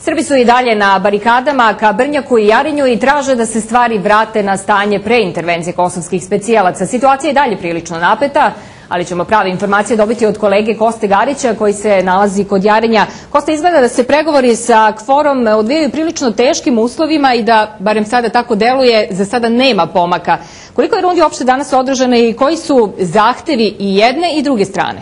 Srbi su i dalje na barikadama ka Brnjaku i Jarinju i traže da se stvari vrate na stanje pre intervencije kosovskih specijalaca. Situacija je dalje prilično napeta, ali ćemo prave informacije dobiti od kolege Koste Garića koji se nalazi kod Jarinja. Kosta, izgleda da se pregovori sa KFOR-om odvijaju prilično teškim uslovima i da, barem sada tako deluje, za sada nema pomaka. Koliko je rundi uopšte danas održano i koji su zahtevi i jedne i druge strane?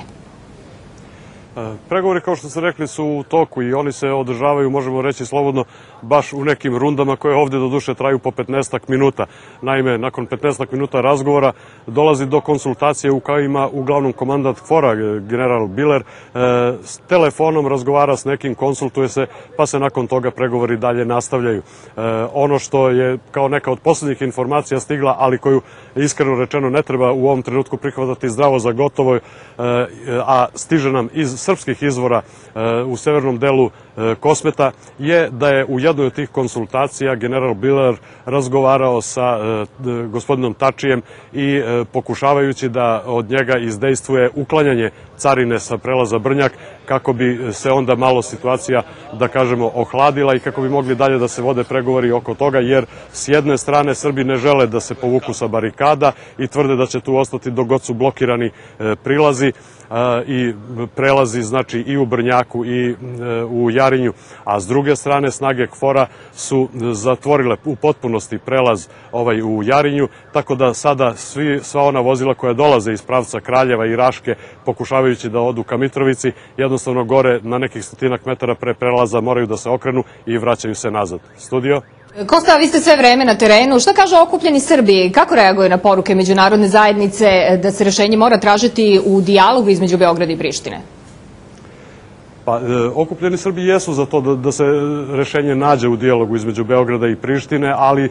Pregovori, kao što ste rekli, su u toku i oni se održavaju, možemo reći slobodno, baš u nekim rundama koje ovdje do duše traju po 15 minuta. Naime, nakon 15 minuta razgovora dolazi do konsultacije u kojima uglavnom komandant KFOR-a, general Biler, s telefonom razgovara s nekim, konsultuje se, pa se nakon toga pregovori dalje nastavljaju. Ono što je kao neka od posljednjih informacija stigla, ali koju iskreno rečeno ne treba u ovom trenutku prihvatati zdravo za gotovo, a stiže nam iz srpskih izvora u severnom delu Kosmeta, je da je u jednoj od tih konsultacija general Biler razgovarao sa gospodinom Tačijem i pokušavajući da od njega izdejstvuje uklanjanje carine sa prelaza Brnjak, kako bi se onda malo situacija, da kažemo, ohladila i kako bi mogli dalje da se vode pregovori oko toga, jer s jedne strane Srbi ne žele da se povuku sa barikada i tvrde da će tu ostati dok god su blokirani prilazi i prelazi, znači i u Brnjaku i u Jarinju, a s druge strane snage KFOR-a su zatvorile u potpunosti prelaz u Jarinju, tako da sada sva ona vozila koja dolaze iz pravca Kraljeva i Raške, pokušavajući da odu ka Mitrovici, jednostavno gore na nekih 100 metara pre prelaza moraju da se okrenu i vraćaju se nazad. Studio? Kosta, vi ste sve vreme na terenu. Šta kažu okupljeni Srbi? Kako reaguju na poruke međunarodne zajednice da se rešenje mora tražiti u dijalogu između Beograda i Prištine? Pa, okupljeni Srbi jesu za to da se rešenje nađe u dijalogu između Beograda i Prištine, ali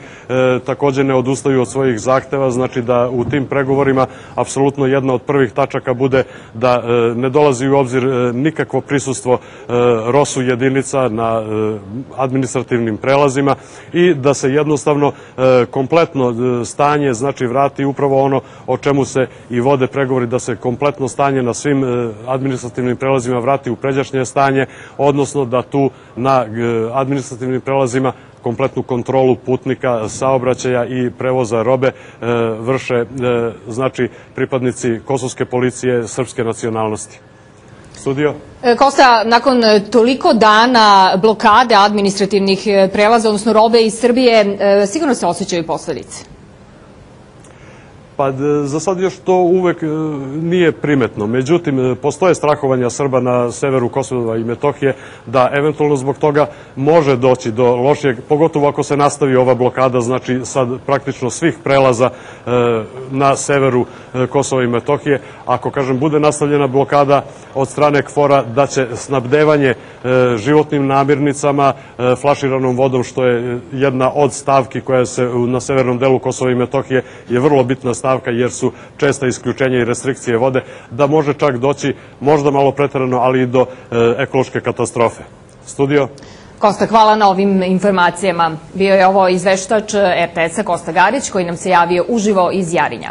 također ne odustaju od svojih zahteva, znači da u tim pregovorima apsolutno jedna od prvih tačaka bude da ne dolazi u obzir nikakvo prisustvo ROSU jedinica na administrativnim prelazima i da se jednostavno kompletno stanje, znači, vrati upravo ono o čemu se i vode pregovori, da se kompletno stanje na svim administrativnim prelazima vrati u pređašnje stanje, odnosno da tu na administrativnim prelazima kompletnu kontrolu putnika, saobraćaja i prevoza robe vrše, znači, pripadnici kosovske policije srpske nacionalnosti. Studio? Kosta, nakon toliko dana blokade administrativnih prelaza, odnosno robe iz Srbije, sigurno se osjećaju posledice? Pa za sad još to uvek nije primetno. Međutim, postoje strahovanja Srba na severu Kosova i Metohije da eventualno zbog toga može doći do lošijeg, pogotovo ako se nastavi ova blokada, znači sad praktično svih prelaza na severu Kosova i Metohije. Ako, kažem, bude nastavljena blokada od strane KFOR-a, da će snabdevanje životnim namirnicama, flaširanom vodom, što je jedna od stavki koja se na severnom delu Kosova i Metohije je vrlo bitna stavka, jer su česta isključenja i restrikcije vode, da može čak doći, možda malo preterano, ali i do ekološke katastrofe. Studio? Kosta, hvala na ovim informacijama. Bio je ovo izveštač RTS-a Kosta Garić, koji nam se javio uživo iz Jarinja.